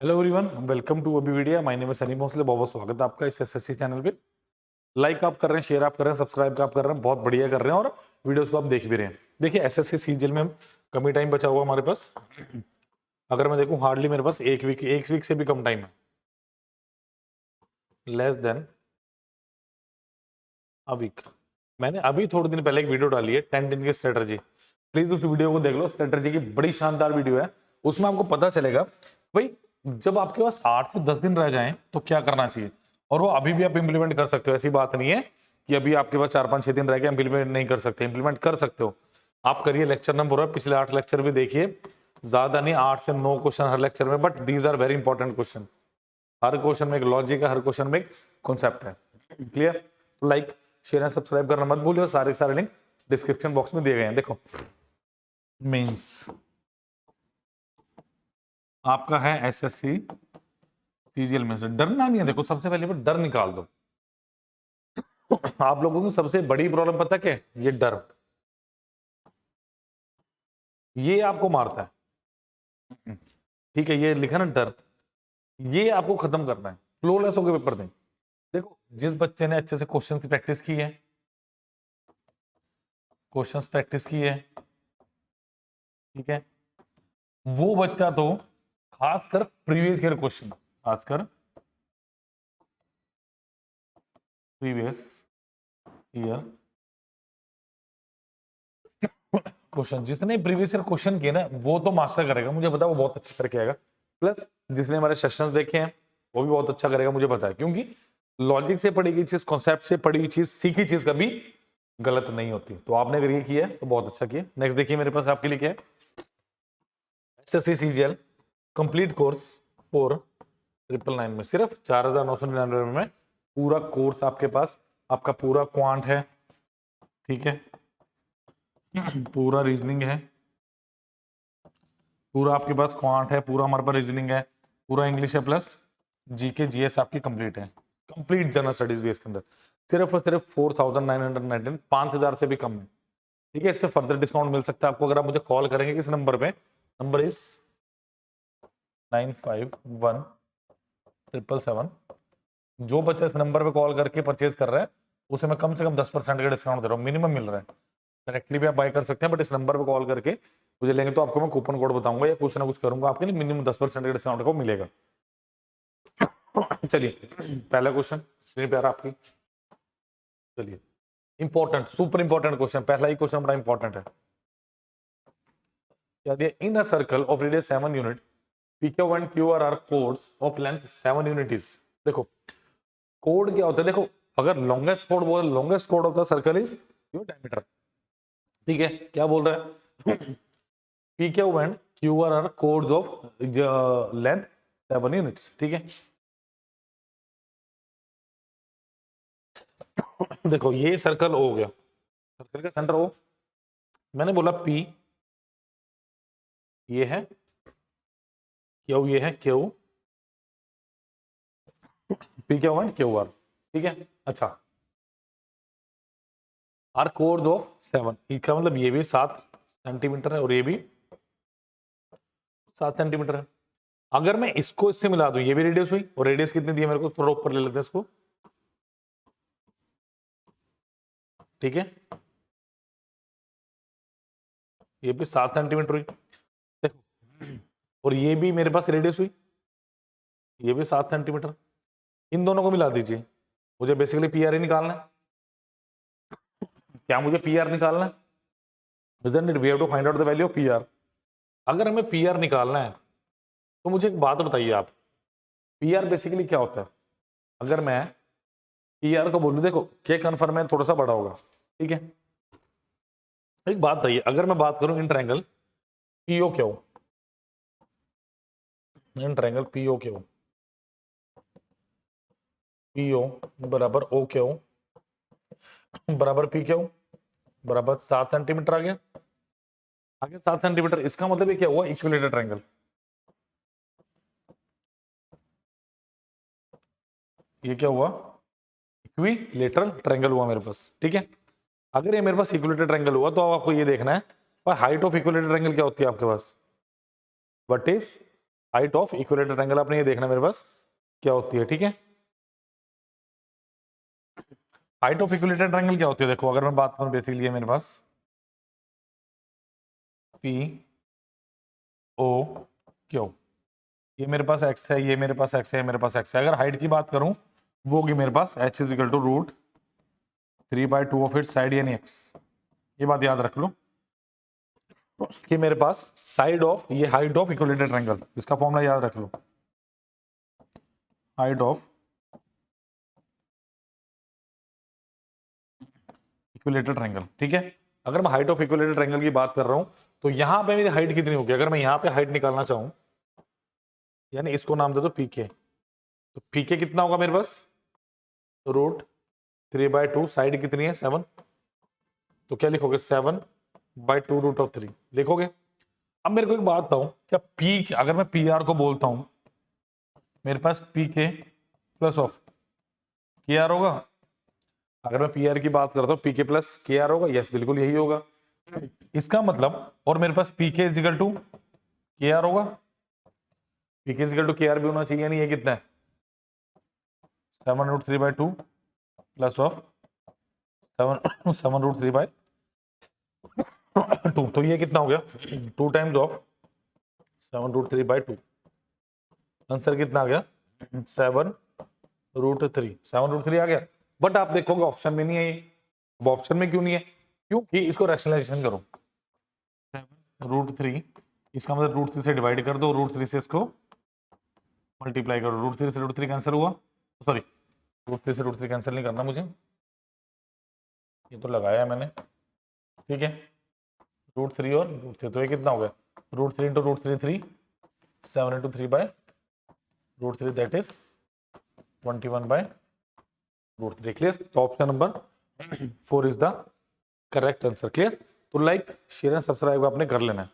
Hello everyone, welcome to अभी वीडियो। My name is Sunny Bhosle. बहुत बहुत स्वागत है आपका इस एसएससी चैनल पे। लाइक आप कर रहे हैं, शेयर आप कर रहे हैं, सब्सक्राइब आप कर रहे हैं, बहुत बढ़िया कर रहे हैं और वीडियोस को आप देख भी रहे हैं। देखिए एसएससी सीजीएल में कम ही टाइम बचा हुआ हमारे पास। अगर मैं देखूं हार्डली मेरे पास एक वीक से भी कम टाइम है, लेस देन अ वीक। मैंने अभी थोड़े दिन पहले एक वीडियो डाली है 10 दिन की स्ट्रेटजी। प्लीज उस वीडियो को देख लो, स्ट्रेटजी की बड़ी शानदार वीडियो है। उसमें आपको पता चलेगा भाई जब आपके पास 8 से 10 दिन रह जाएं तो क्या करना चाहिए, और वो अभी भी आप इंप्लीमेंट कर सकते हो। ऐसी बात नहीं है कि अभी आपके पास 4-5-6 दिन रह गए इंप्लीमेंट नहीं कर सकते, इंप्लीमेंट कर सकते हो। आप करिए, लेक्चर नंबर है, पिछले 8 लेक्चर भी देखिए, ज्यादा नहीं 8 से 9 क्वेश्चन हर लेक्चर में, but these are very important question. हर क्वेश्चन में एक लॉजिक है, हर क्वेश्चन में एक कॉन्सेप्ट है। क्लियर? तो लाइक शेयर एंड सब्सक्राइब करना मत भूलिए, और सारे सारे लिंक डिस्क्रिप्शन बॉक्स में दिए गए हैं। देखो मेंस आपका है एसएससी सीजीएल में से, डरना नहीं है। देखो सबसे पहले डर निकाल दो। आप लोगों की सबसे बड़ी प्रॉब्लम पता क्या है? ये डर, ये आपको मारता है। ठीक है, ये लिखा ना डर, ये आपको खत्म करना है। फ्लोलेस होकर पेपर दें। देखो जिस बच्चे ने अच्छे से क्वेश्चन की प्रैक्टिस की है, क्वेश्चंस प्रैक्टिस की है, ठीक है, वो बच्चा तो खासकर प्रीवियस ईयर क्वेश्चन, खासकर प्रीवियस ईयर क्वेश्चन, जिसने प्रीवियस ईयर क्वेश्चन किए ना वो तो मास्टर करेगा, मुझे पता है वो बहुत अच्छा करके आएगा। प्लस जिसने हमारे सेशंस देखे हैं वो भी बहुत अच्छा करेगा, मुझे पता है, क्योंकि लॉजिक से पढ़ी गई चीज, कॉन्सेप्ट से पढ़ी हुई चीज, सीखी चीज कभी गलत नहीं होती। तो आपने अगर ये किया है तो बहुत अच्छा किया। नेक्स्ट देखिए मेरे पास आपके लिए क्या है, एसएससी सीजीएल कंप्लीट कोर्स 4999 में, सिर्फ 4999 में पूरा कोर्स आपके पास, आपका पूरा क्वांट है, ठीक है, पूरा रीजनिंग है, पूरा आपके पास क्वांट है, पूरा हमारे पास रीजनिंग है, पूरा इंग्लिश है, प्लस जीके जीएस आपकी कंप्लीट है, कंप्लीट जनरल स्टडीज भी इसके अंदर। सिर्फ और सिर्फ 4999, 5000 से भी कम है। ठीक है, इस पे फर्दर डिस्काउंट मिल सकता है आपको अगर आप मुझे कॉल करेंगे किस नंबर पे। Number is 951777। जो बच्चा इस नंबर पे कॉल करके परचेज कर रहा है उसे मैं कम से कम 10% का डिस्काउंट दे रहा हूँ, मिनिमम मिल रहा है। डायरेक्टली भी आप बाय कर सकते हैं, बट इस नंबर पे कॉल करके मुझे लेंगे तो आपको मैं कूपन कोड बताऊंगा या कुछ ना कुछ करूंगा आपके लिए, मिनिमम 10% का डिस्काउंट को मिलेगा। चलिए पहला क्वेश्चन स्क्रीन पे आ रहा आपकी। चलिए इंपॉर्टेंट, सुपर इंपॉर्टेंट क्वेश्चन, पहला ही क्वेश्चन बड़ा इंपॉर्टेंट है। क्या दिया? In a circle of radius 7 unit PQ and QR are codes of length 7 units। देखो कोड क्या होता है, देखो अगर लॉन्गेस्ट कोड बोल, longest code of the circle is your diameter. ठीक है, क्या बोल रहा है? PQ and QR are codes of length 7 units। ठीक है, देखो ये सर्कल हो गया, सर्कल का सेंटर O, मैंने बोला P, ये है Q, ये है Q, PQ and QR। ठीक है, अच्छा आर कोर्स ऑफ 7, इसका मतलब ये भी 7 सेंटीमीटर है और ये भी 7 सेंटीमीटर है। अगर मैं इसको इससे मिला दूं, ये भी रेडियस हुई, और रेडियस कितनी दी है मेरे को, थोड़ा ऊपर ले लेते हैं इसको। ठीक है, ये भी 7 सेंटीमीटर हुई, देखो, और ये भी मेरे पास रेडियस हुई, ये भी 7 सेंटीमीटर। इन दोनों को मिला दीजिए, मुझे बेसिकली पीआर ही निकालना है। क्या मुझे पीआर निकालना है? Isn't it? We have to find out the value of PR। अगर हमें पीआर निकालना है तो मुझे एक बात बताइए आप, पीआर बेसिकली क्या होता है? अगर मैं पीआर को बोलूं, देखो के कन्फर्म है थोड़ा सा बड़ा होगा, ठीक है। एक बात बताइए, अगर मैं बात करूं in triangle PO Q, in triangle PO Q, PO बराबर ओ क्यू बराबर पी क्यू बराबर 7 सेंटीमीटर आ गया, आगे 7 सेंटीमीटर, इसका मतलब ये क्या हुआ? Equilateral triangle. ये क्या हुआ? इक्विलेटरल ट्रायंगल हुआ मेरे पास। ठीक है, अगर ये मेरे पास इक्विलेटरल ट्रायंगल हुआ तो आपको ये देखना है हाइट ऑफ इक्विलेटरल ट्रायंगल क्या होती है आपके पास, what is height of equilateral triangle आपने ये देखना मेरे पास क्या होती है, ठीक है। हाइट ऑफ इक्विलेटरल ट्रायंगल क्या होती है, देखो अगर मैं बात करूं बेसिकली है मेरे पास पी ओ क्यू, ये मेरे पास एक्स है, ये मेरे पास एक्स है, मेरे पास एक्स है। अगर हाइट की बात करूं वो होगी मेरे पास h is equal to root 3/2 of its side यानी x। ये बात याद रख लो कि मेरे पास साइड ऑफ ये हाइट ऑफ इक्विलेटरल ट्रायंगल, इसका फॉर्मूला याद रख लो, हाइट ऑफ इक्विलेटरल ट्रायंगल, ठीक है। अगर मैं हाइट ऑफ इक्विलेटरल ट्रायंगल की बात कर रहा हूं तो यहां पे मेरी हाइट कितनी होगी, अगर मैं यहां पे हाइट निकालना चाहूं यानी इसको नाम दे दो पीके, तो पीके कितना होगा मेरे पास रूट 3/2, साइड कितनी है 7, तो क्या लिखोगे 7/2 रूट ऑफ 3 लिखोगे। अब मेरे को एक बात बताओ, क्या पी अगर मैं पी आर को बोलता हूं मेरे पास पी के प्लस ऑफ के आर होगा, अगर मैं पी आर की बात करता हूं पी के प्लस के आर होगा, यस बिल्कुल यही होगा। इसका मतलब और मेरे पास पी के इजिकल टू के आर होगा, पी के इजिकल टू के आर भी होना चाहिए, यानी ये कितना है 7√3/2 प्लस ऑफ 7√3/2, तो ये कितना हो गया 2 टाइम्स ऑफ 7√3/2, आंसर कितना आ गया 7√3, 7√3 आ गया। बट आप देखोगे ऑप्शन में नहीं है ये, अब ऑप्शन में क्यों नहीं है, क्योंकि इसको रैशनलाइजेशन करो 7√3, इसका मतलब √3 से डिवाइड कर दो, √3 से इसको मल्टीप्लाई करो, √3 से √3 कैंसिल हुआ, सॉरी √3 से √3 कैंसिल नहीं करना मुझे, ये तो लगाया है मैंने, ठीक है। √3 और √3 तो ये कितना हो गया √3 into √3 3, 7 into 3/√3 that is 21/√3, clear. तो option number 4 is the correct answer, clear. तो लाइक शेयर एंड सब्सक्राइब आपने कर लेना है।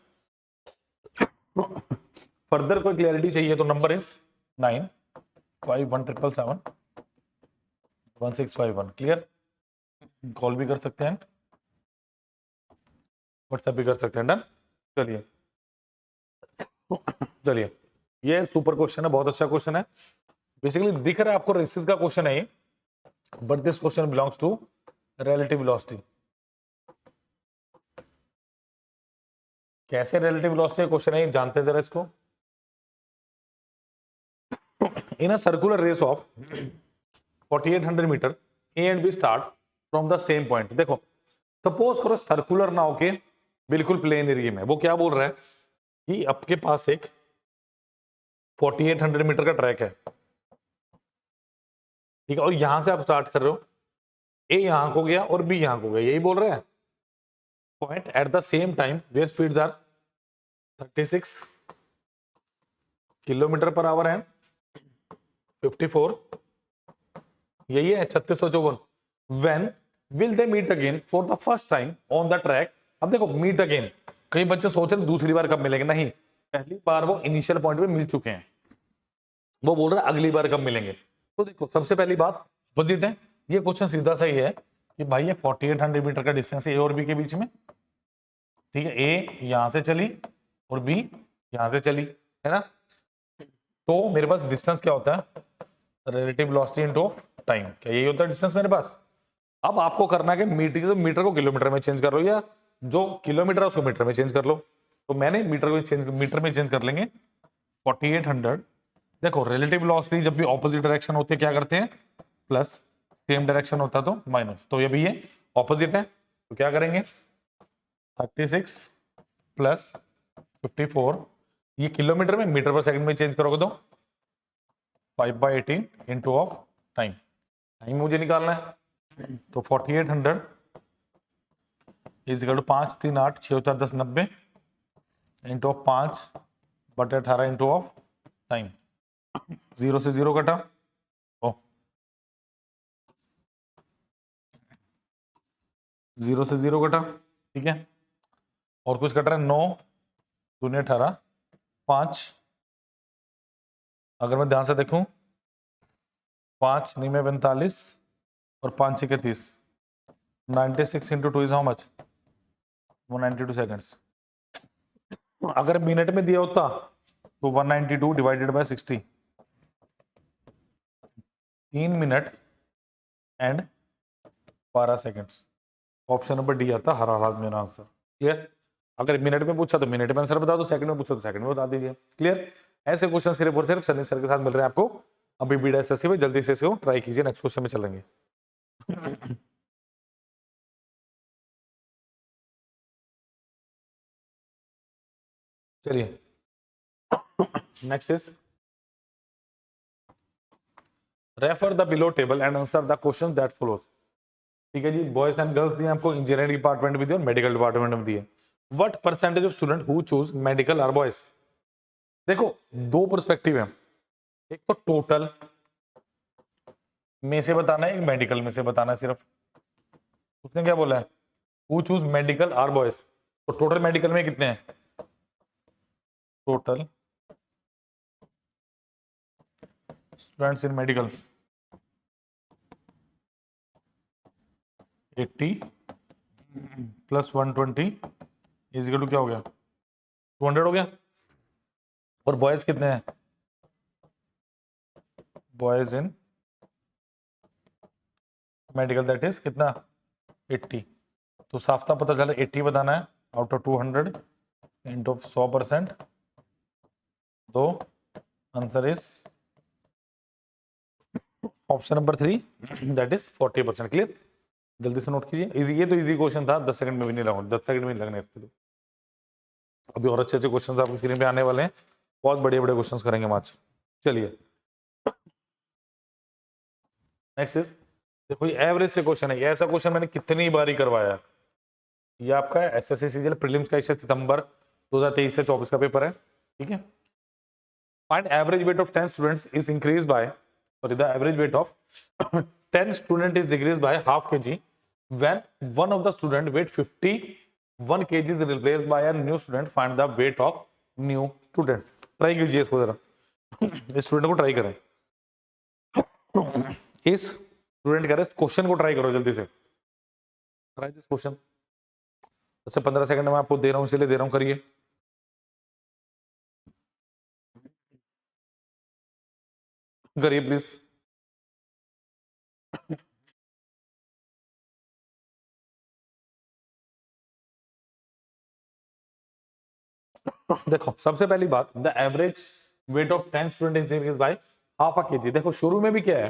फर्दर कोई क्लियरिटी चाहिए तो नंबर इज 9517771651, क्लियर। कॉल भी कर सकते हैं, व्हाट्सएप भी कर सकते हैं, डन। चलिए चलिए, ये सुपर क्वेश्चन है, बहुत अच्छा क्वेश्चन है। बेसिकली दिख रहा है आपको रेसिस का क्वेश्चन है ये, but this question belongs to relative velocity. कैसे रिलेटिव वेलोसिटी क्वेश्चन है जानते हैं जरा इसको। In a circular race of 4800 metre A and B start from the same point. देखो सपोज करो सर्कुलर ना होके बिल्कुल प्लेन एरिया में, वो क्या बोल रहा है कि आपके पास एक 4800 मीटर का ट्रैक है, ठीक है, और यहां से आप स्टार्ट कर रहे हो, ए यहां को गया और बी यहां को गया, यही बोल रहे हैं। Point at the same time where speeds are 36 kilometre per hour है 54, यही है 3654। When will they meet again for the first time on the track. अब देखो मीट अगेन, कई बच्चे सोच रहे दूसरी बार कब मिलेंगे, नहीं, पहली बार वो इनिशियल पॉइंट पे मिल चुके हैं, वो बोल रहे हैं अगली बार कब मिलेंगे। तो देखो सबसे पहली बात अपोजिट है, ये क्वेश्चन सीधा सही है कि भाई ये 4800 मीटर का डिस्टेंस है ए और बी के बीच में, ठीक है। ए यहां से चली और बी यहां से चली, है ना। तो मेरे पास डिस्टेंस क्या होता है रिलेटिव वेलोसिटी इनटू टाइम, क्या यही होता है डिस्टेंस मेरे पास। अब आपको करना है कि मीटर को किलोमीटर में चेंज कर लो, या जो किलोमीटर है उसको मीटर में चेंज कर लो। तो मैंने मीटर में चेंज कर लेंगे 4800। देखो रिलेटिव वेलोसिटी जब भी ऑपोजिट डायरेक्शन होती है क्या करते हैं प्लस, सेम डायरेक्शन होता तो माइनस, तो ये भी ये ऑपोजिट है तो क्या करेंगे 36 प्लस 54, ये किलोमीटर में, मीटर पर सेकंड में चेंज करोगे तो 5/18 इंटू ऑफ टाइम, टाइम मुझे निकालना है। तो 4800 is equal to 5 3 8 6 4 10 90 into of 5/18 into of time, 0 से 0 कटा, ओ 0 से 0 कटा, ठीक है। और कुछ कट रहा है 9 दूनी 18 5, अगर मैं ध्यान से देखूं 5 9 में 45 और 5 6 30, 96 into 2 is how much 192 seconds. अगर मिनट में दिया होता तो 192 divided by 60, 3 minute and 12 seconds. Option number D आता हर हालत मेरा आंसर। क्लियर? अगर मिनट में पूछा तो मिनट में आंसर बता दो, सेकंड में पूछा तो सेकंड में बता दीजिए। क्लियर? ऐसे क्वेश्चन सिर्फ और सिर्फ सनी सर के साथ मिल रहे हैं आपको अभी BDSSC में। जल्दी से इसको ट्राई कीजिए। नेक्स्ट क्वेश्चन में चलेंगे। चलिए next is refer the below table and answer the question that follows. ठीक है जी, बॉयज एंड गर्ल्स दिए आपको, इंजीनियरिंग डिपार्टमेंट भी दिए और मेडिकल डिपार्टमेंट में दिए। What percentage of student who choose medical are boys? देखो दो पर्सपेक्टिव है, एक तो टोटल में से बताना है, एक मेडिकल में से बताना है सिर्फ। उसने क्या बोला है? Who choose medical are boys. तो टोटल मेडिकल में कितने हैं? Total students in medical 80 plus 120 is equal to क्या हो गया? 200 हो गया। और बॉयज कितने हैं? Boys in medical that is कितना? 80। तो साफ साफ पता चला 80 बताना है आउट ऑफ 200 इंटू 100%। तो answer is option number 3 that is 40%। Clear? जल्दी से नोट कीजिए। इजी, ये तो इजी क्वेश्चन था, 10 सेकंड में भी नहीं लगा, 10 सेकंड में नहीं लगने इसके लिए। अभी और अच्छे अच्छे क्वेश्चन आपकी स्क्रीन पे आने वाले हैं, बहुत बड़े बड़े क्वेश्चन करेंगे हम आज। चलिए नेक्स्ट इज, देखो ये एवरेज से क्वेश्चन है। ये ऐसा क्वेश्चन मैंने कितनी बारी करवाया है। ये आपका SSC CGL प्रीलिम्स का 21 सितंबर 2023 से 24 का पेपर है। ठीक है। Find average weight of 10 students is increase by, sorry the average weight of 10 student is decrease by half kg when one of the student weight 51 kg is replaced by a new student. Find the weight of new student. Try कीजिए इसको जरा, इस student को try करें, इस student करें question को try करो जल्दी से। Try this question. जैसे 15 सेकंड में आपको दे रहा हूं, इसलिए दे रहा हूं, करिए। करिए प्लीज। देखो सबसे पहली बात, the average weight of 10 student is by half a kg। देखो शुरू में भी क्या है,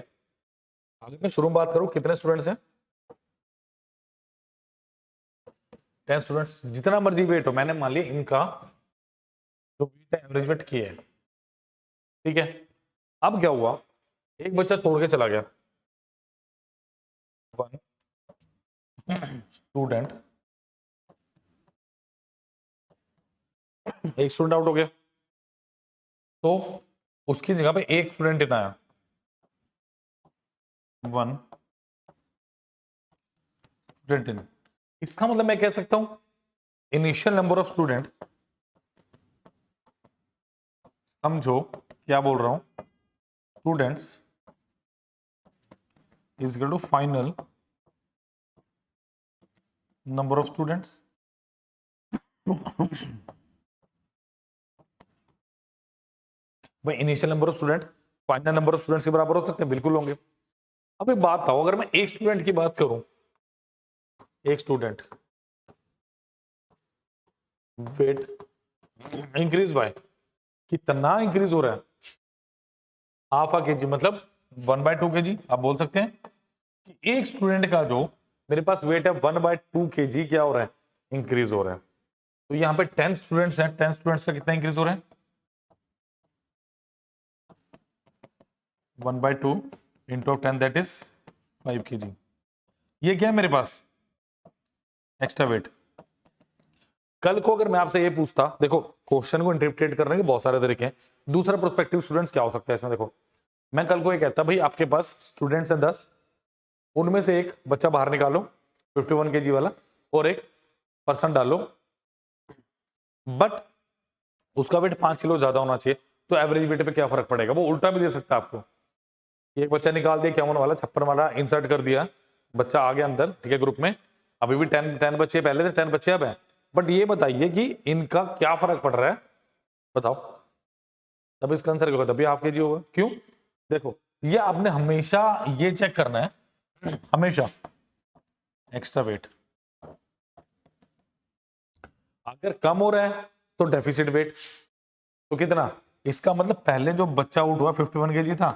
अगर मैं शुरू में बात करूं कितने स्टूडेंट्स हैं? 10 स्टूडेंट्स, जितना मर्जी वेट हो, मैंने मान लिया इनका जो वेट है एवरेज वेट किया है। ठीक है। अब क्या हुआ, एक बच्चा छोड़ के चला गया, वन स्टूडेंट, एक स्टूडेंट आउट हो गया, तो उसकी जगह पे एक स्टूडेंट इन आया, वन स्टूडेंट इन। इसका मतलब मैं कह सकता हूं इनिशियल नंबर ऑफ स्टूडेंट, समझो क्या बोल रहा हूं, students is equal to final number of students. भाई initial number of student final number of students के बराबर हो सकते हैं? बिल्कुल होंगे। अब एक बात बताओ, अगर मैं एक स्टूडेंट की बात करूं, एक स्टूडेंट वेट इंक्रीज बाय, कितना इंक्रीज हो रहा है? हाफ a kg, मतलब 1/2 kg। आप बोल सकते हैं कि एक स्टूडेंट का जो मेरे पास वेट है 1/2 kg क्या हो रहा है? इंक्रीज हो रहा है। तो यहाँ पे 10 स्टूडेंट्स हैं, 10 स्टूडेंट्स का कितना इंक्रीज हो रहा है? 1/2 इंटू 10 दैट इज 5 kg। ये क्या है मेरे पास? Extra weight. कल को अगर मैं आपसे ये पूछता, देखो क्वेश्चन को इंटरप्रेट करने के बहुत सारे तरीके हैं। दूसरा प्रोस्पेक्टिव स्टूडेंट्स क्या हो सकता है इसमें? देखो मैं कल को ये कहता, भाई आपके पास स्टूडेंट्स हैं 10, उनमें से एक बच्चा बाहर निकालो 51 kg वाला और एक पर्सन डालो, बट उसका वेट 5 किलो ज्यादा होना चाहिए, तो एवरेज वेट पे क्या फर्क पड़ेगा? वो उल्टा भी दे सकता है आपको। एक बच्चा निकाल दिया 51 वाला, 56 वाला इंसर्ट कर दिया, बच्चा आ गया अंदर, ठीक है, ग्रुप में। अभी भी 10 बच्चे पहले थे, 10 बच्चे अब हैं। बट ये बताइए कि इनका क्या फर्क पड़ रहा है? बताओ। तब इसका आंसर क्या होगा, तभी हाफ के जी होगा। क्यों, देखो ये आपने हमेशा ये चेक करना है, हमेशा एक्स्ट्रा वेट अगर कम हो रहा है तो डेफिसिट वेट, तो कितना, इसका मतलब पहले जो बच्चा आउट हुआ 51 केजी था,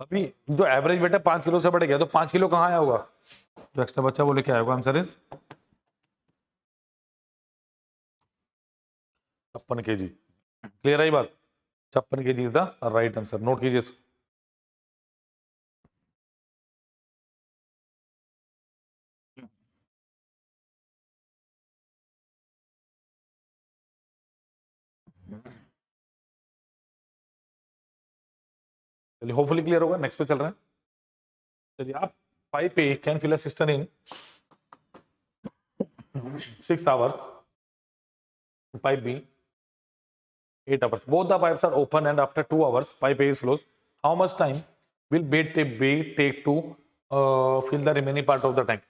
अभी जो एवरेज वेट है 5 किलो से बढ़ गया, तो 5 किलो कहाँ आया होगा, जो एक्स्ट्रा बच्चा वो लेके आया होगा। Answer is 56 KG. क्लियर है ये बात, 56 KG is the right answer, note कीजिए इसको। चलिए होपफुली क्लियर होगा, नेक्स्ट पे चल रहे हैं। चलिए आप pipe A can fill a system in 6 hours, pipe B 8 hours. Both the pipes are open and after 2 hours pipe A is closed. How much time will B take to fill the remaining part of the tank?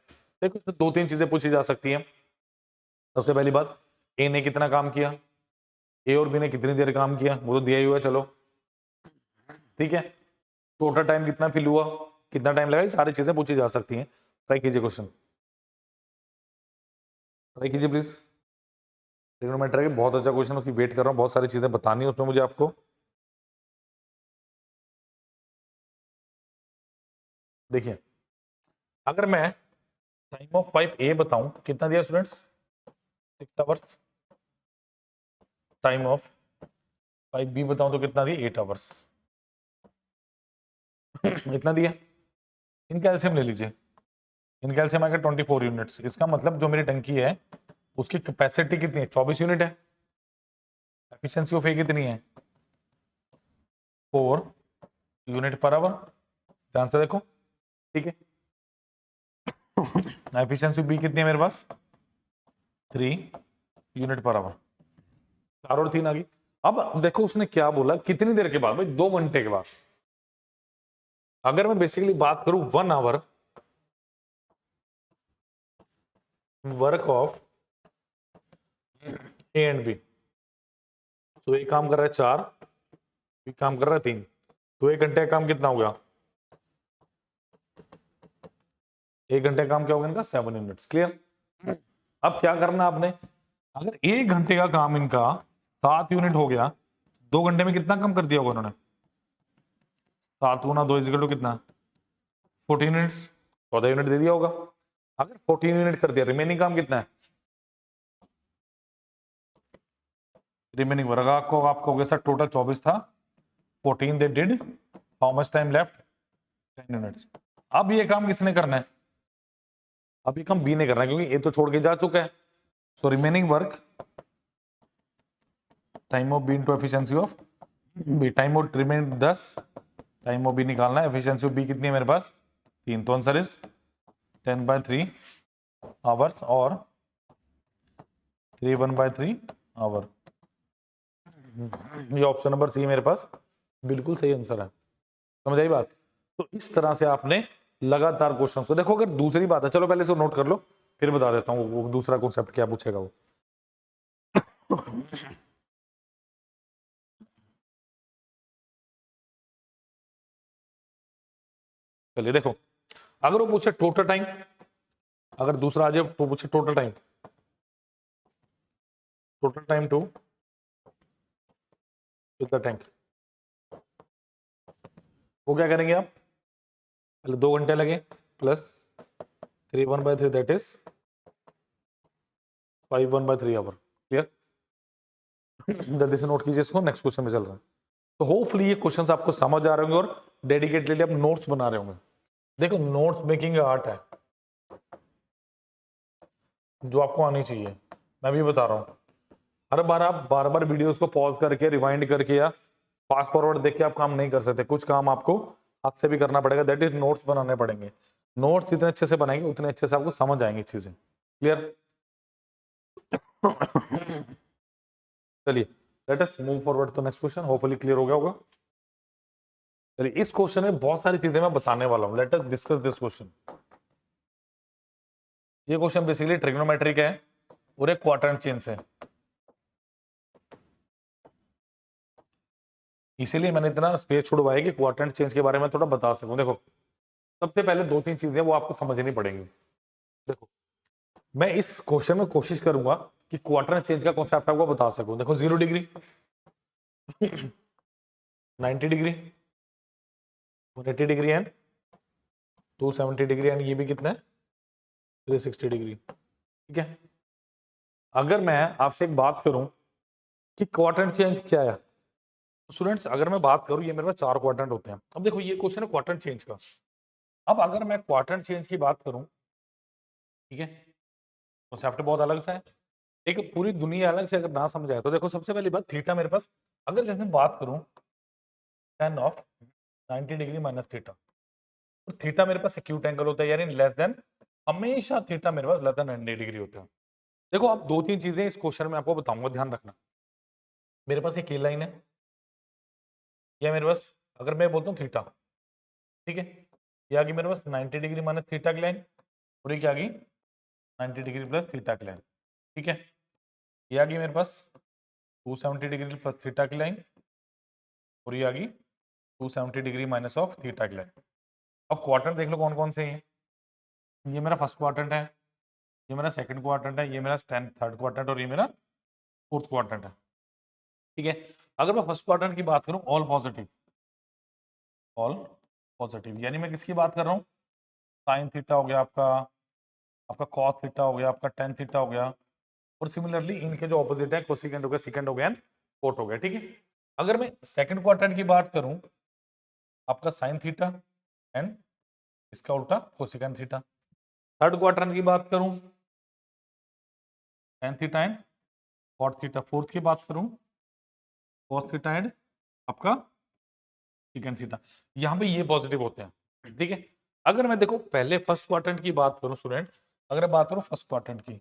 देखो इसमें दो तीन चीजें पूछी जा सकती हैं। सबसे पहली बात, ए ने कितना काम किया, ए और बी ने कितनी देर काम किया, वो तो दिया ही हुआ है, चलो ठीक है। टोटल टाइम कितना फिल हुआ, कितना टाइम लगा, ये सारी चीजें पूछी जा सकती हैं। ट्राई कीजिए क्वेश्चन, ट्राई कीजिए प्लीज। ट्रिग्नोमेट्री के बहुत अच्छा क्वेश्चन, उसकी वेट कर रहा हूँ, बहुत सारी चीजें बतानी है उसमें मुझे आपको। देखिए अगर मैं टाइम ऑफ पाइप ए बताऊं कितना दिया students, 6 hours. Time of pipe B बताऊं तो कितना दिया, 8 आवर्स। इतना दिया। इनका एलसीएम ले लीजिए, इनका एलसीएम आएगा 24 यूनिट्स। इसका मतलब जो मेरी टंकी है उसकी कैपेसिटी कितनी है, 24 यूनिट है। एफिशिएंसी ऑफ ए कितनी है, 4 यूनिट पर आवर। ध्यान से देखो, ठीक है। एफिशिएंसी बी कितनी है मेरे पास, 3 यूनिट पर आवर। 4 और 3 आ गई। अब देखो उसने क्या बोला, कितनी देर के बाद, भाई 2 घंटे के बाद। अगर मैं बेसिकली बात करूं 1 hour work of A and B, तो एक काम कर रहा है 4, बी काम कर रहा है 3, तो 1 घंटे का काम कितना हो गया, 1 घंटे का काम क्या होगा इनका, 7 यूनिट्स। क्लियर। अब क्या करना आपने, अगर 1 घंटे का काम इनका 7 यूनिट हो गया, 2 घंटे में कितना कम कर दिया होगा उन्होंने, 7 गुना 2 इक्वल टू कितना, 14 यूनिट्स, 14 यूनिट दे दिया होगा। अगर 14 यूनिट कर दिया, रिमेनिंग काम कितना है, रिमेनिंग वर्क आपको हो गया सर, टोटल 24 था, 14 they did, how much time left, 10 units. अब ये काम किसने करना है, अब ये काम बी ने करना है, क्योंकि ए तो छोड़ के जा चुका है। So remaining work time of B into efficiency of B, time of remaining 10, time of B निकालना है, एफिशिएंसी ऑफ बी कितनी है मेरे पास 3, तो आंसर इज 10/3 आवर्स और 3 1/3 आवर। ये ऑप्शन नंबर सी मेरे पास बिल्कुल सही आंसर है। समझ आई बात। तो इस तरह से आपने लगातार क्वेश्चंस को देखो। अगर दूसरी बात है, चलो पहले इसको नोट कर लो, फिर बता देता हूँ वो दूसरा कॉन्सेप्ट क्या पूछेगा वो। चलिए देखो, अगर वो पूछे टोटल टाइम, अगर दूसरा आ जाए तो पूछे total time to fill the tank, वो क्या करेंगे आप, पहले 2 घंटे लगे plus 3 1/3 that is 5 1/3 hour. Clear. जल्दी से नोट कीजिए इसको, नेक्स्ट क्वेश्चन में चल रहा है। तो होपफुली ये क्वेश्चंस आपको समझ आ रहे होंगे और डेडिकेटली आप नोट्स बना रहे होंगे। देखो नोट्स मेकिंग आर्ट है जो आपको आनी चाहिए, मैं भी बता रहा हूँ। हर बार आप बार बार वीडियोस को पॉज करके रिवाइंड करके या फास्ट फॉरवर्ड देख के आप काम नहीं कर सकते, कुछ काम आपको हाथ से भी करना पड़ेगा, दैट इज नोट्स बनाने पड़ेंगे। नोट्स जितने अच्छे से बनाएंगे उतने अच्छे से आपको समझ आएंगी चीजें। क्लियर। चलिए let us move forward to next question, hopefully clear हो गया होगा। चलिए इस क्वेश्चन में बहुत सारी चीजें मैं बताने वाला हूं, let us discuss this question. ये क्वेश्चन बेसिकली ट्रिग्नोमेट्री का है और एक क्वाड्रेंट चेन से। इसीलिए मैंने इतना स्पेस छुड़वाया कि क्वाड्रेंट चेंज के बारे में थोड़ा बता सकूं। देखो सबसे पहले 2-3 चीजें वो आपको समझनी पड़ेंगी। देखो मैं इस क्वेश्चन में कोशिश करूंगा कि क्वाड्रेंट चेंज का कॉन्सेप्ट आपको बता सकूं। देखो 0 degree 90 degree 180 degree and 270 degree and ये भी कितना है 360 डिग्री। ठीक है, अगर मैं आपसे एक बात करूं कि क्वाड्रेंट चेंज क्या है, स्टूडेंट्स अगर मैं बात करूं ये मेरे पास 4 क्वाड्रेंट होते हैं। अब देखो ये क्वेश्चन है क्वाड्रेंट चेंज का। अब अगर मैं क्वाड्रेंट चेंज की बात करूं, ठीक है, कॉन्सेप्ट बहुत अलग सा है, एक पूरी दुनिया अलग से अगर ना समझाए तो देखो सबसे पहली बात थीटा मेरे पास, अगर जैसे बात करूं tan of 90 degree minus theta, तो थीटा मेरे पास एक्यूट एंगल होता है, यानी लेस देन, हमेशा थीटा मेरे पास लेस देन 90 डिग्री होता है। देखो अब 2-3 चीजें इस क्वेश्चन में आपको बताऊंगा, ध्यान रखना। मेरे पास एक लाइन है, यह मेरे पास अगर मैं बोलता हूँ थीटा, ठीक है, ये आ गई मेरे पास 90 डिग्री माइनस थीटा की लाइन, और ये क्या आ गई 90 डिग्री प्लस थीटा की लाइन। ठीक है, ये आ गई मेरे पास 270 डिग्री प्लस थीटा की लाइन, और ये आ गई 270 डिग्री माइनस ऑफ थीटा की लाइन। अब क्वाड्रेंट देख लो कौन कौन से हैं। ये मेरा फर्स्ट क्वाड्रेंट है, ये मेरा सेकंड क्वाड्रेंट है, ये मेरा थर्ड क्वाड्रेंट, और ये मेरा फोर्थ क्वाड्रेंट है। ठीक है, अगर मैं फर्स्ट क्वाड्रेंट की बात करूं ऑल पॉजिटिव, ऑल पॉजिटिव, यानी मैं किसकी बात कर रहा हूँ, साइन थीटा हो गया आपका, आपका कॉस थीटा हो गया, आपका टेन थीटा हो गया, और सिमिलरली इनके जो ऑपोजिट है कोसिकेंट हो गया, सिकेंड हो गया एंड कोट हो गया। ठीक है, अगर मैं सेकंड क्वाड्रेंट की बात करूं, आपका साइन थीटा एंड इसका उल्टा कोसिकेंट थीटा। थर्ड क्वाड्रेंट की बात करूं tan theta and cot theta. Fourth की बात करूं cos थीटा एंड आपका सेकंड थीटा। यहाँ पे ये पॉजिटिव होते हैं। ठीक है, अगर मैं देखो पहले फर्स्ट क्वाड्रेंट की बात करूं स्टूडेंट, अगर मैं बात करूं फर्स्ट क्वाड्रेंट की,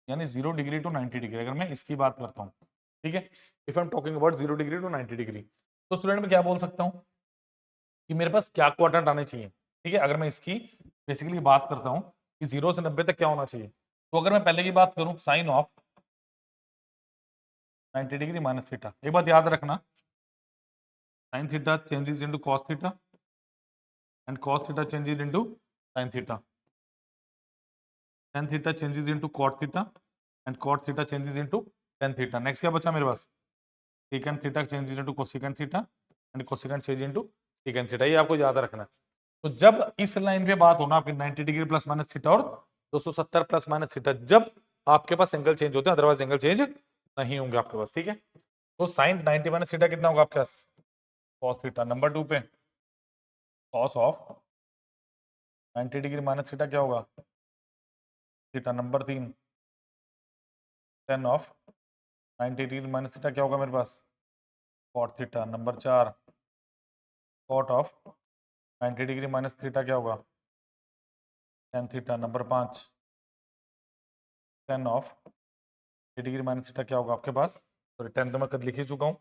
यानी 0 डिग्री टू 90 डिग्री, अगर मैं इसकी बात करता हूँ, ठीक है, if I am talking about 0 degree to 90 degree, तो स्टूडेंट मैं क्या बोल सकता हूँ कि मेरे पास क्या क्वाड्रेंट आने चाहिए। ठीक है, अगर मैं इसकी बेसिकली बात करता हूँ कि 0 से 90 तक क्या होना चाहिए, तो अगर मैं पहले की बात करूँ sine of 90 degree minus theta, एक बात याद रखना, sin theta changes into cos theta and cos theta changes into sin theta, tan theta changes into cot theta and cot theta changes into tan theta। Next क्या बचा मेरे पास, secant theta changes into cosecant theta and cosecant changes into secant theta, ये आपको याद रखना है। तो जब इस लाइन पे बात होना आपकी 90 डिग्री प्लस माइनस थीटा और 270 प्लस माइनस थीटा, जब आपके पास एंगल चेंज होते हैं, अदरवाइज एंगल चेंज नहीं होंगे आपके पास। ठीक है, तो साइन 90 माइनस थीटा कितना होगा आपके पास cos थीटा। नंबर 2 पे cos of 90 degree minus theta क्या होगा theta. Number 3 tan of 90 degree minus theta क्या होगा मेरे पास cot theta. Number 4 cot of 90 degree minus theta क्या होगा tan theta. Number 5 tan of 90 degree minus theta क्या होगा आपके पास, सॉरी tan तो मैं कद लिख ही चुका हूँ।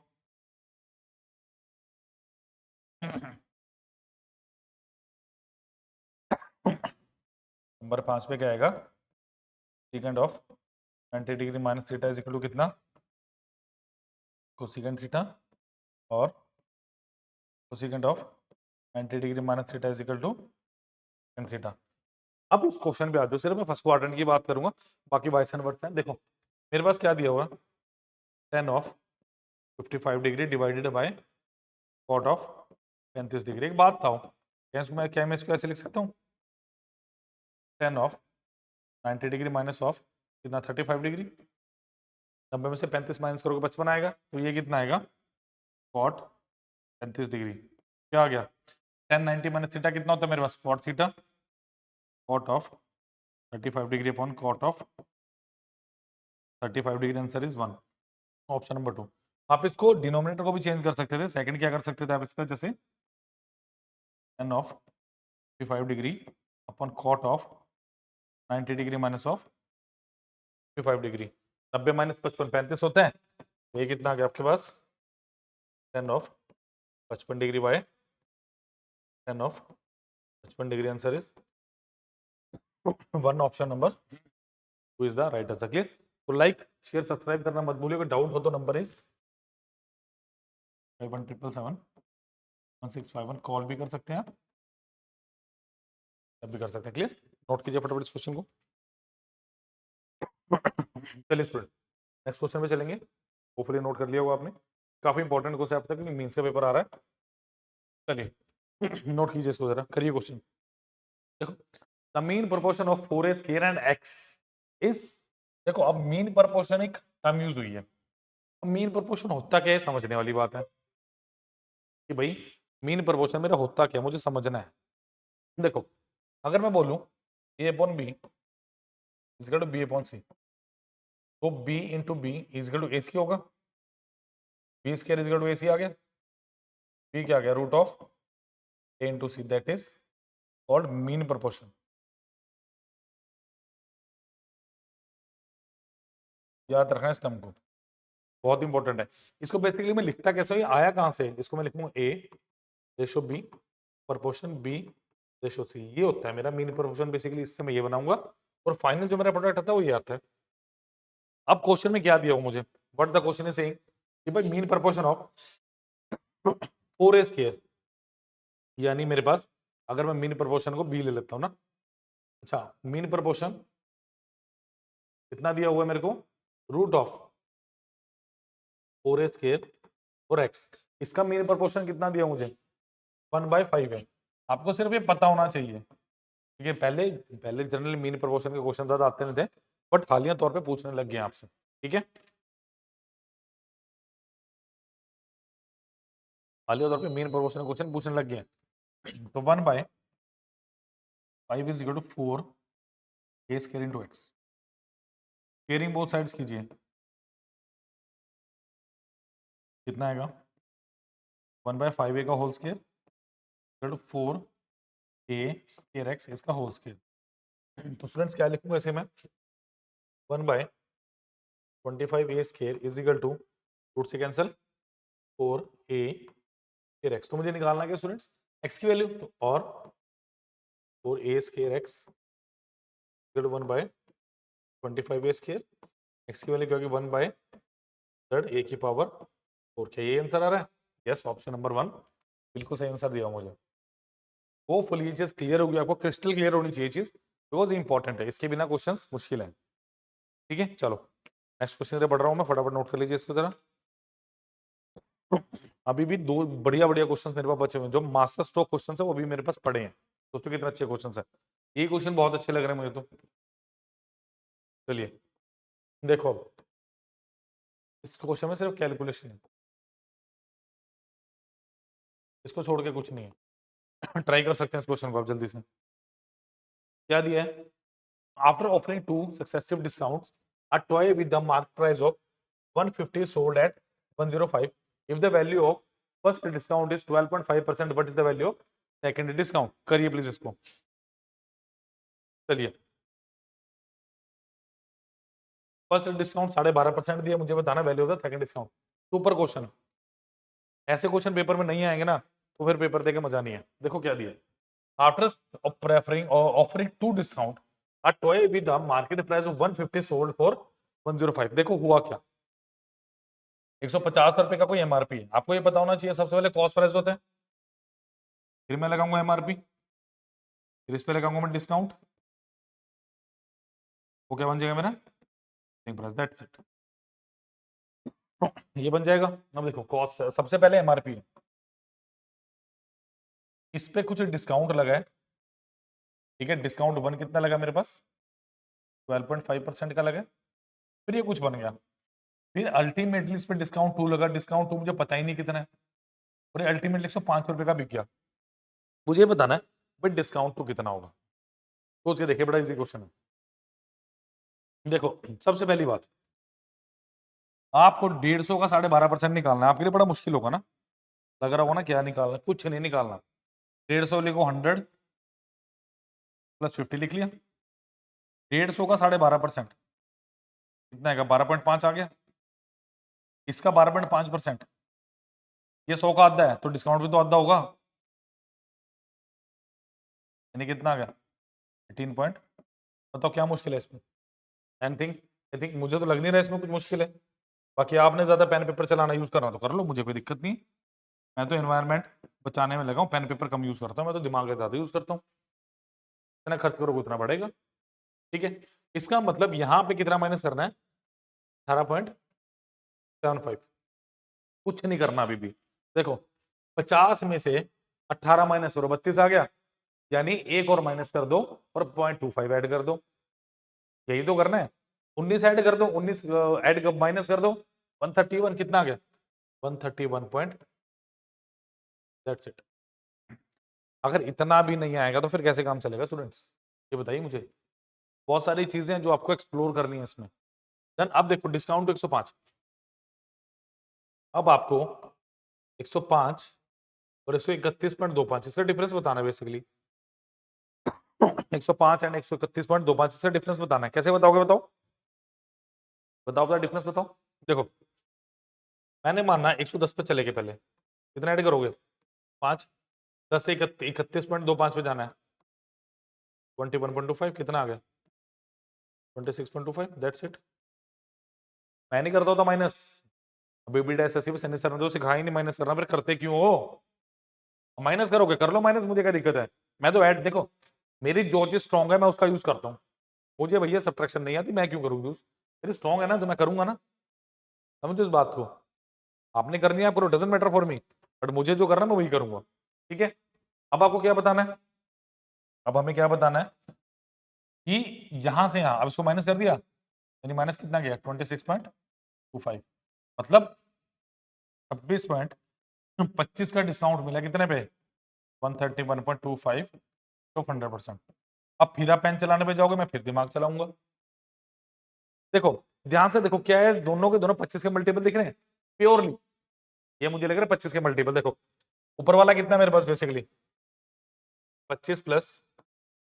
नंबर 5 पे क्या आएगा second of 90 degree minus theta is equal to कितना कोसेकेंट थीटा, और cosecant of 90 degree minus theta is equal to tan theta. अब इस क्वेश्चन पे आ जाओ, सिर्फ मैं फर्स्ट क्वाड्रेंट की बात करूंगा, बाकी वाइस एंड वर्ड्स हैं। देखो मेरे पास क्या दिया हुआ tan of 55 degree divided by cot of 35 degree. एक बात था क्या मैं इसको ऐसे लिख सकता हूँ tan of 90 degree minus of कितना 35 डिग्री, 90 में से 35 माइनस करोगे 55 आएगा, तो ये कितना आएगा कॉट 35 डिग्री। क्या आ गया tan 90 माइनस थीटा कितना होता है मेरे पास cot theta, cot of 35 degree upon cot of 35 degree, answer is 1, option number 2। आप इसको डिनोमिनेटर को भी चेंज कर सकते थे, सेकंड क्या कर सकते थे आप इसका, जैसे tan of 55 degree upon cot of 90 degree minus of 55 degree. 90 माइनस 55 35 होता है, तो ये कितना आ गया आपके पास tan of 55 degree by tan of 55 degree, answer is 1, option number 2 is the right answer. Clear? तो लाइक शेयर सब्सक्राइब करना मत भूलिएगा, डाउट हो तो नंबर इज 5177771651 कॉल भी कर सकते हैं आप, तब भी कर सकते हैं। क्लियर? नोट कीजिए फटाफट इस क्वेश्चन को। चलिए स्टूडेंट नेक्स्ट क्वेश्चन पे चलेंगे। होपफुली नोट कर लिया होगा आपने, काफी इंपॉर्टेंट क्वेश्चन अब तक मींस का पेपर आ रहा है। चलिए नोट कीजिए इसको, जरा करिए क्वेश्चन। देखो the mean proportion of 4a square and x is, देखो अब मीन प्रोपोर्शन एक टर्म यूज हुई है। मीन प्रोपोर्शन होता क्या है समझने वाली बात है कि भाई मीन प्रोपोर्शन मेरा होता क्या, मुझे समझना है। देखो अगर मैं बोलूं a upon b is equal to b upon c, तो b into b is equal to a c होगा। b square is equal to ac आ गया, b क्या आ गया root of a into c, that is called mean proportion. याद रखना इस टर्म को, बहुत इंपॉर्टेंट है। इसको बेसिकली मैं लिखता कैसे, ये आया कहां से, इसको मैं लिखूंगा a ratio b proportion b ratio c, ये होता है मेरा मीन प्रोपोर्शन। बेसिकली इससे मैं ये बनाऊंगा और फाइनल जो मेरा प्रोडक्ट आता है वो ये आता है। अब क्वेश्चन में क्या दिया हो मुझे, what the question is saying कि भाई mean proportion of 4a square, यानी मेरे पास अगर मैं मीन प्रोपोर्शन को b ले लेता हूं ना, अच्छा मीन प्रोपोर्शन कितना दिया हुआ है मेरे को, रूट ऑफ 4a स्क्वायर और x, इसका मीन प्रोपोर्शन कितना दिया मुझे 1/5 है। आपको सिर्फ ये पता होना चाहिए, ठीक है। पहले पहले जनरली मीन प्रोपोर्शन के क्वेश्चन ज्यादा आते नहीं थे, बट हालिया तौर पे पूछने लग गए आपसे, ठीक है। हालिया तौर पे मीन प्रोपोर्शन क्वेश्चन पूछने लग गए। तो 1/5 is equal to 4 a square into x, squaring both sides कीजिए, कितना आएगा 1/5a का whole square equal to 4a square x इसका होल स्क्वायर। तो स्टूडेंट्स क्या लिखूंगा इसे मैं, 1/25a square is equal to root से कैंसिल 4a स्क्वायर x। तो मुझे निकालना क्या स्टूडेंट्स, x की वैल्यू, तो और 4a square x equal to 1/25a square, x की वैल्यू क्या होगी 1/3 a की पावर 4। क्या ये आंसर आ रहा है? यस, ऑप्शन नंबर 1 बिल्कुल सही आंसर दिया मुझे। वो फुल ये चीज क्लियर होगी आपको, क्रिस्टल क्लियर होनी चाहिए चीज, बिकॉज इंपॉर्टेंट है, इसके बिना क्वेश्चंस मुश्किल है, ठीक है। चलो नेक्स्ट क्वेश्चन से बढ़ रहा हूं मैं, फटाफट नोट कर लीजिए इसको जरा। अभी भी दो बढ़िया बढ़िया क्वेश्चंस मेरे पास बचे हुए हैं, जो मास्टर स्ट्रोक क्वेश्चंस है वो भी मेरे पास पड़े हैं। सोचो कितने अच्छे क्वेश्चंस है, ये क्वेश्चन बहुत अच्छे लग रहे हैं मुझे तो। चलिए देखो अब इस क्वेश्चन में सिर्फ कैलकुलेशन है, इसको छोड़ के कुछ नहीं है। ट्राई कर सकते हैं इस क्वेश्चन को आप जल्दी से। क्या दिया है, after offering 2 successive discounts a toy with the mark price of 150 sold at 105, if the value of first discount is 12.5%, what is the value of second discount? करिए प्लीज इसको। चलिए फर्स्ट डिस्काउंट 12.5% दिया, मुझे बताना value of the second discount. Super question, ऐसे question paper में नहीं आएंगे ना तो फिर पेपर देके मजा नहीं है। देखो क्या दिया, after preferring offering 2 discount a toy with the market price of 150 sold for 105। देखो हुआ क्या, 150 रुपए का कोई एमआरपी है, आपको ये पता होना चाहिए सबसे पहले कॉस्ट प्राइस होता है, फिर मैं लगाऊंगा एमआरपी, फिर इस पे लगाऊंगा मैं डिस्काउंट, वो क्या बन जाएगा मेरा प्राइस, दैट्स इट। ये बन जाएगा। अब देखो कॉस्ट सबसे पहले एमआरपी है, इस पे कुछ डिस्काउंट लगा है, ठीक है। डिस्काउंट 1 कितना लगा मेरे पास 12.5% का लगा, फिर ये कुछ बन गया, फिर अल्टीमेटली इस पे डिस्काउंट 2 लगा, डिस्काउंट 2 मुझे पता ही नहीं कितना है, और अल्टीमेटली 105 रुपए का बिक गया। मुझे बताना है भाई डिस्काउंट 2 कितना होगा, सोच के देखिए, बड़ा इजी क्वेश्चन है। देखो सबसे पहली बात, आपको 150 का 12.5% निकालना है, आपके लिए बड़ा मुश्किल होगा ना, लग रहा होगा ना क्या निकालना, कुछ नहीं निकालना। 150 लिखो 100 प्लस 50 लिख लिया, 150 का 12.5% कितना आएगा 12.5 आ गया, इसका 12.5%, ये 100 का आधा है तो डिस्काउंट भी तो आधा होगा, यानी कितना आ गया 18 पॉइंट। बताओ क्या मुश्किल है इसमें, आई थिंक मुझे तो लग नहीं रहा इसमें कुछ मुश्किल है। बाकी आपने ज्यादा पेन पेपर चलाना यूज करना तो कर लो, मुझे कोई दिक्कत नहीं। मैं तो एनवायरनमेंट बचाने में लगा हूँ, पेन पेपर कम यूज करता हूँ, मैं तो दिमाग ज्यादा यूज करता हूँ। जितना खर्च करोगे उतना बढ़ेगा। ठीक है, इसका मतलब यहाँ पे कितना माइनस करना है, 18.75। कुछ नहीं करना अभी भी। देखो 50 में से 18 माइनस करो, 32 आ गया, यानी एक और माइनस कर दो और 0.25 ऐड कर दो, यही तो करना है। 19 ऐड कर दो, 19 ऐड माइनस कर दो, 131 कितना आ गया, 131 पॉइंट, दैट्स इट। अगर इतना भी नहीं आएगा तो फिर कैसे काम चलेगा स्टूडेंट्स, ये बताइए मुझे। बहुत सारी चीजें हैं जो आपको एक्सप्लोर करनी है इसमें। देन अब देखो डिस्काउंट टू 105, अब आपको 105 और 131.25 इसका डिफरेंस बताना है बेसिकली। 105 एंड 131.25 इसका डिफरेंस बताना है, कैसे बताओगे बताओ, बताओ बताओ डिफरेंस बताओ। देखो मैंने मानना 110 पे चले गए, पहले कितना ऐड करोगे, 5, 10 से 31.25 पे जाना है, 21.25 कितना आ गया, 26.25, दैट्स इट। मैं नहीं करता होता माइनस, अभी भी डैश ऐसे सनी सर ने तो सिखाया ही नहीं माइनस करना, फिर करते क्यों हो, माइनस करोगे कर लो माइनस, मुझे क्या दिक्कत है। मैं तो ऐड, देखो मेरी जो चीज स्ट्रॉन्ग है मैं उसका यूज करता हूँ, मुझे भैया सब्ट्रैक्शन नहीं आती, मैं क्यों करूँ यूज, मेरी स्ट्रॉन्ग है ना तो मैं करूंगा ना, समझो इस बात को। आपने करनी है आपको, doesn't matter for me, but मुझे जो करना है मैं वही करूंगा। ठीक है, अब आपको क्या बताना है, अब हमें क्या बताना है कि यहां से यहां अब इसको माइनस कर दिया, यानी माइनस कितना गया 26.25, मतलब 26.25 का डिस्काउंट मिला कितने पे, 131.25 तो 100%। अब फिर आप पेन चलाने पे जाओगे, मैं फिर दिमाग चलाऊंगा। देखो ध्यान से देखो, क्या है दोनों के दोनों 25 के मल्टीपल दिख रहे हैं प्योरली, ये मुझे लग रहा है 25 के मल्टीपल। देखो ऊपर वाला कितना मेरे पास बेसिकली 25 प्लस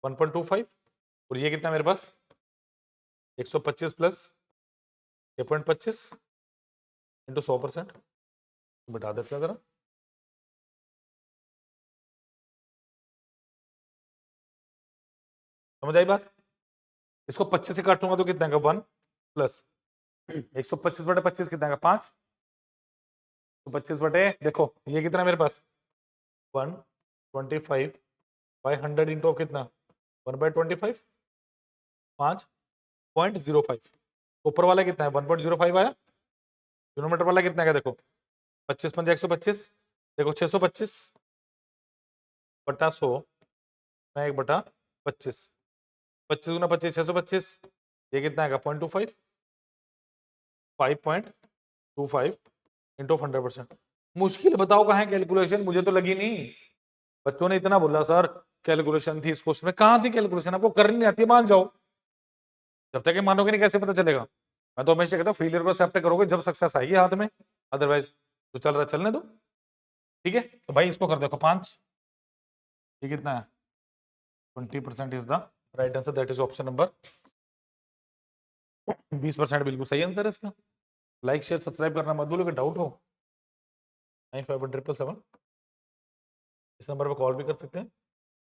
1.25, और ये कितना मेरे पास 125 प्लस 6.25 इंटू 100%, बता देते हैं जरा, समझ आई बात। इसको 25 से काटूंगा तो कितना का 1 प्लस 125/25 कितना का 5, तो 25 बटे देखो ये कितना मेरे पास 125/100 इंटू कितना 1/25, 5.05, ऊपर वाला कितना है 1.05 आया, किलोमीटर वाला कितना का देखो 25 पंजा 125, देखो 625 बटा 100 मैं 1/25, 25 गुना 25 625, ये कितना आएगा 0.25, 5.25 इंटू 100%। मुश्किल बताओ कहाँ है कैलकुलेशन, मुझे तो लगी नहीं, बच्चों ने इतना बोला सर कैलकुलेशन थी इस क्वेश्चन में, कहाँ थी कैलकुलेशन, आपको करनी नहीं आती मान जाओ, जब तक ये मानोगे नहीं कैसे पता चलेगा। मैं तो हमेशा कहता हूँ फेलियर को एक्सेप्ट करोगे जब सक्सेस आएगी हाथ में, अदरवाइज तो चल रहा चलने दो। ठीक है, तो भाई इसको कर देखो 5, ये कितना है 20% is the right answer, that is option number 20% बिल्कुल सही आंसर है इसका। लाइक शेयर सब्सक्राइब करना मत भूलो, डाउट हो 951777, इस नंबर पर कॉल भी कर सकते हैं,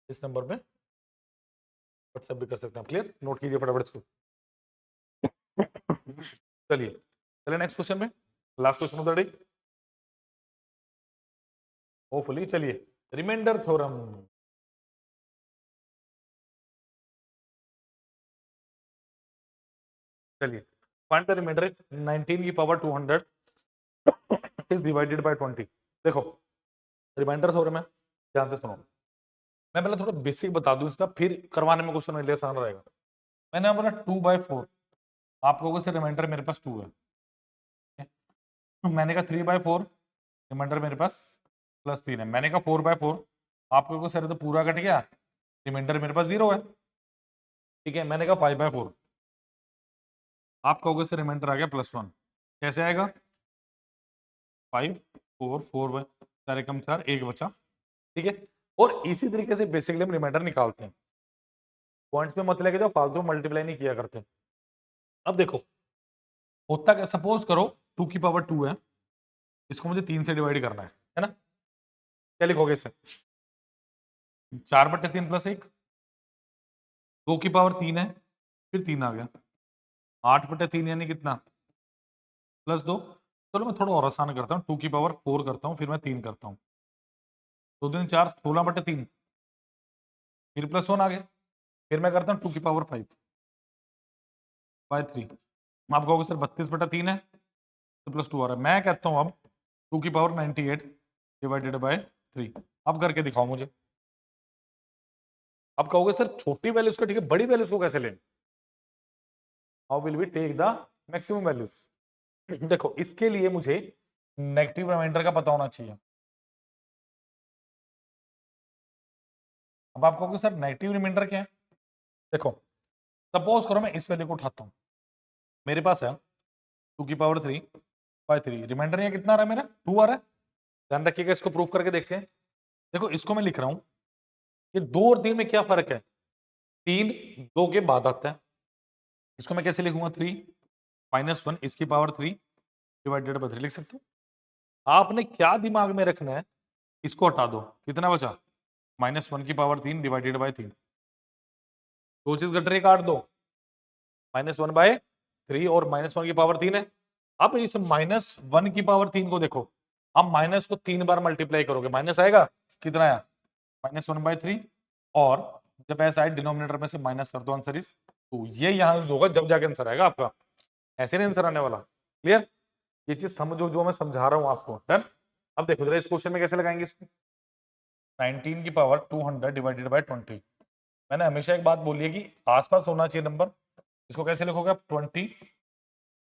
इस नंबर पे व्हाट्सएप भी कर सकते हैं। क्लियर, नोट कीजिए फटाफट इसको। चलिए चलिए नेक्स्ट क्वेश्चन में, last question of the day hopefully. चलिए रिमाइंडर थ्योरम, चलिए फाइंड द रिमाइंडर 19 की पावर 200 इज डिवाइडेड बाय 20। देखो रिमाइंडर थ्योरम है, ध्यान से सुनो, मैं पहले थोड़ा बेसिक बता दूं इसका, फिर करवाने में क्वेश्चन लिए आसान रहेगा। मैंने बोला 2/4, आप कहोगे सर रिमाइंडर मेरे पास 2 है, मैंने कहा 3/4 रिमाइंडर मेरे पास +3 है, मैंने कहा 4/4, आप कहोगे सर तो पूरा कट गया, रिमाइंडर मेरे पास 0 है। ठीक है, मैंने कहा 5/4, आप कहोगे सर रिमाइंडर आ गया +1, कैसे आएगा 5 4 4 4 कम 4 1 बचा। ठीक है, और इसी तरीके से बेसिकली हम रिमाइंडर निकालते हैं, पॉइंट्स में मत लेके जाओ, फालतू मल्टीप्लाई नहीं किया करते। अब देखो होता क्या, सपोज करो 2 की पावर 2 है, इसको मुझे 3 से डिवाइड करना है ना, क्या लिखोगे इसे 4/3 + 1, 2 की पावर 3 है, फिर 3 आ गया, 8/3 यानी कितना +2, चलो मैं थोड़ा और आसान करता हूँ, 2 की पावर 4 करता हूँ, फिर मैं 3 करता हूँ। 2 दूनी 4, 16/3, फिर +1 आ गया, फिर मैं करता हूँ 2 की पावर 5 बाय 3। आप कहोगे सर 32/3 है, तो +2 आ रहा है। मैं कहता हूँ अब 2 की पावर 98 डिवाइडेड बाय 3। अब करके दिखाओ मुझे। अब कहोगे सर छोटी वैल्यूज को ठीक है, बड़ी वैल्यूज को कैसे लें? How will we take the maximum values? देखो इसके लिए मुझे नेगेटिव रिमाइंडर का पता होना चाहिए। अब आप कहोगे सर नेगेटिव रिमाइंडर क्या है? देखो सपोज करो मैं इस वैल्यू को उठाता हूं, मेरे पास है 2 की पावर 3 बाय 3, रिमाइंडर यहाँ कितना आ रहा है मेरा? 2 आ रहा है। ध्यान रखिएगा, इसको प्रूफ करके देखते हैं। देखो इसको मैं लिख रहा हूं, ये 2 और 3 में क्या फर्क है? 3 2 के बाद आता है। इसको मैं कैसे लिखूंगा? 3 -1 इसकी पावर 3 डिवाइडेड बाय 3 लिख सकते हो। आपने क्या दिमाग में रखना है, इसको हटा दो, कितना बचा? -1 की पावर 3 डिवाइडेड बाय 3। दो चीज गटरे काट दो, -1/3 और -1 की पावर 3 है। अब इस -1 की पावर 3 को देखो, अब माइनस को 3 बार मल्टीप्लाई करोगे, माइनस आएगा, कितना आया? -1/3। और जब ऐसा आए डिनोमिनेटर में से माइनस कर दो, आंसर इज 2। ये यहाँ यूज होगा जब जाके आंसर आएगा आपका, ऐसे नहीं आंसर आने वाला। क्लियर? ये चीज समझो जो मैं समझा रहा हूँ आपको। डन? अब देखो जरा इस क्वेश्चन में कैसे लगाएंगे इसको। 19 की पावर 200 डिवाइडेड बाय 20। मैंने हमेशा एक बात बोली है कि आसपास होना चाहिए नंबर। इसको कैसे लिखोगे आप? 20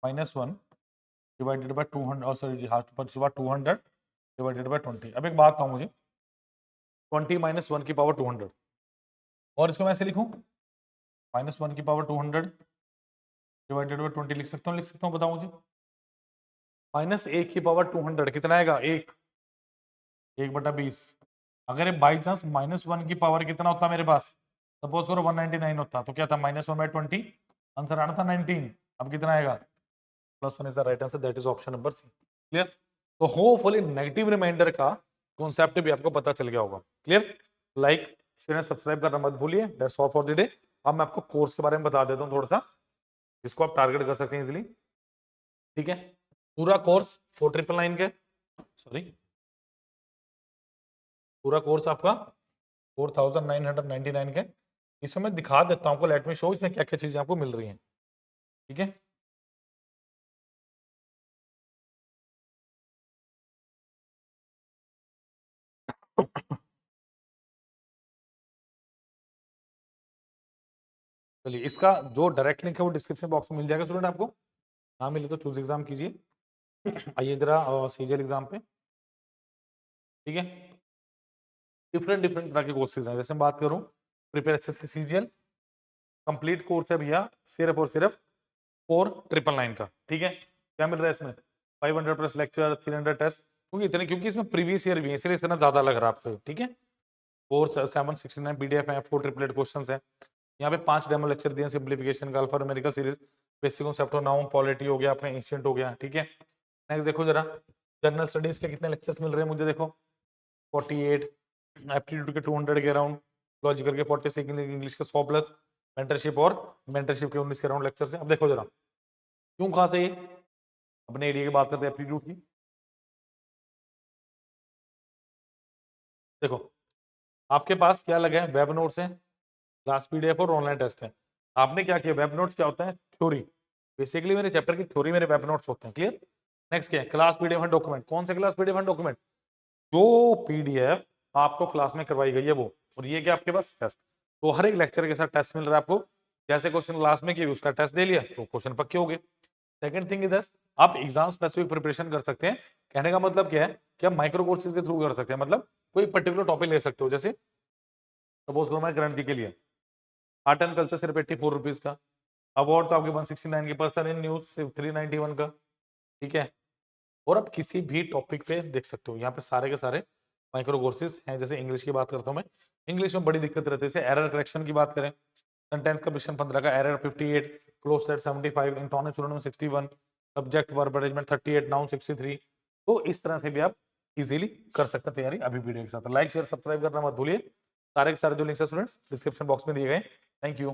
-1 डिवाइडेड बाय 200, और सॉरी हाँ, 200 डिवाइडेड बाय 20। अब एक बात बताऊं मुझे, 20 -1 की पावर 200, और इसको मैं ऐसे लिखूं, -1 की पावर 200 डिवाइडेड बाय 20 लिख सकता हूँ? लिख सकता हूँ, बताओ मुझे। -1 की पावर 200 कितना आएगा? 1/20। अगर ये बाई चांस -1 की पावर कितना होता मेरे पास, सपोज करो 199 होता, तो क्या था? -1/20, आंसर आना था 19। अब कितना आएगा? +1 is the right answer, that is option number C. Clear? तो होपफुली नेगेटिव रिमाइंडर का कॉन्सेप्ट भी आपको पता चल गया होगा। Clear? Like share and subscribe करना मत भूलिए। That's all for the day. अब मैं आपको कोर्स के बारे में बता देता हूँ थोड़ा सा, जिसको आप टारगेट कर सकते हैं इजिली। ठीक है? पूरा कोर्स 4999 के, सॉरी पूरा कोर्स आपका 4999 के। इसमें मैं दिखा देता हूँ आपको, लेट मी शो इसमें क्या क्या चीजें आपको मिल रही हैं। ठीक है? चलिए इसका जो डायरेक्ट लिंक है वो डिस्क्रिप्शन बॉक्स में मिल जाएगा स्टूडेंट आपको। हाँ मिले तो चूज एग्जाम कीजिए। आइए जरा सीजीएल एग्जाम पे। ठीक है? डिफरेंट डिफरेंट तरह के कोर्सेज हैं। जैसे मैं बात करूं, prepare SSC CGL complete course है भैया, सिर्फ और सिर्फ 4999 का। ठीक है? क्या मिल रहा है इसमें? 500 प्लस लेक्चर, 300 टेस्ट, क्योंकि इतने, क्योंकि इसमें प्रीवियस ईयर भी है इसलिए इतना ज्यादा लग रहा है आपको। ठीक है? 4769 पीडीएफ है, 4 ट्रिपलेट क्वेश्चंस है। यहाँ पे 5 डेमो लेक्चर दिए, सिंप्लीफिकेशन का, alpha numerical series, basic concept of noun, polity हो गया, अपने एंशिएंट हो गया। ठीक है? नेक्स्ट देखो जरा जनरल स्टडीज के कितने लेक्चर्स मिल रहे हैं मुझे, देखो 48, एप्टीट्यूड के 200 के अराउंड, लॉजिकल के 46, इंग्लिश के 100 प्लस, मेंटरशिप और मेंटरशिप के 19 के अराउंड लेक्चर्स हैं। अब देखो जरा क्यों कहाँ से, ये अपने एरिया की बात करते हैं एप्टीट्यूड की। देखो आपके पास क्या लगा है? वेब नोट्स हैं, क्लास पीडीएफ और ऑनलाइन टेस्ट है। आपने क्या किया? वेब नोट्स क्या होता है? थ्योरी। बेसिकली मेरे चैप्टर की थ्योरी मेरे वेब नोट्स होते हैं। क्लियर? नेक्स्ट क्या है? Class PDF and document. कौन से क्लास पीडीएफ एंड डॉक्यूमेंट? जो पीडीएफ आपको क्लास में करवाई गई है वो, और ये क्या आपके पास? टेस्ट। तो हर एक लेक्चर के साथ टेस्ट मिल रहा है आपको। जैसे क्वेश्चन क्लास में किए उसका टेस्ट दे लिया तो क्वेश्चन पक्के हो गए। सेकंड थिंग इज आप एग्जाम स्पेसिफिक प्रिपरेशन कर सकते हैं। कहने का मतलब क्या है कि आप माइक्रो कोर्सेज के थ्रू कर सकते हैं, मतलब कोई पर्टिकुलर टॉपिक ले सकते हो। जैसे सपोज करो मैं करंट जी के लिए आर्ट एंड कल्चर सिर्फ 84 रुपीज का, अवार्ड्स आपके 169 के, पर्सन इन न्यूज सिर्फ 391 का। ठीक है? और आप किसी भी टॉपिक पे देख सकते हो, यहाँ पे सारे के सारे माइक्रो कोर्सेज हैं। जैसे इंग्लिश की बात करता हूँ मैं, इंग्लिश में बड़ी दिक्कत रहती है। जैसे एरर करेक्शन की बात करें, सेंटेंस का क्वेश्चन 15 का, एरर 58, क्लोज सेट 75, इंटोनिक सुनने में 61, सब्जेक्ट वर्ब अरेंजमेंट 38, नाउन 63। तो इस तरह से भी आप इजीली कर सकते हैं तैयारी अभी वीडियो के साथ। लाइक शेयर सब्सक्राइब करना मत भूलिए। सारे के सारे जो लिंक्स है स्टूडेंट्स डिस्क्रिप्शन बॉक्स में दिए गए। Thank you.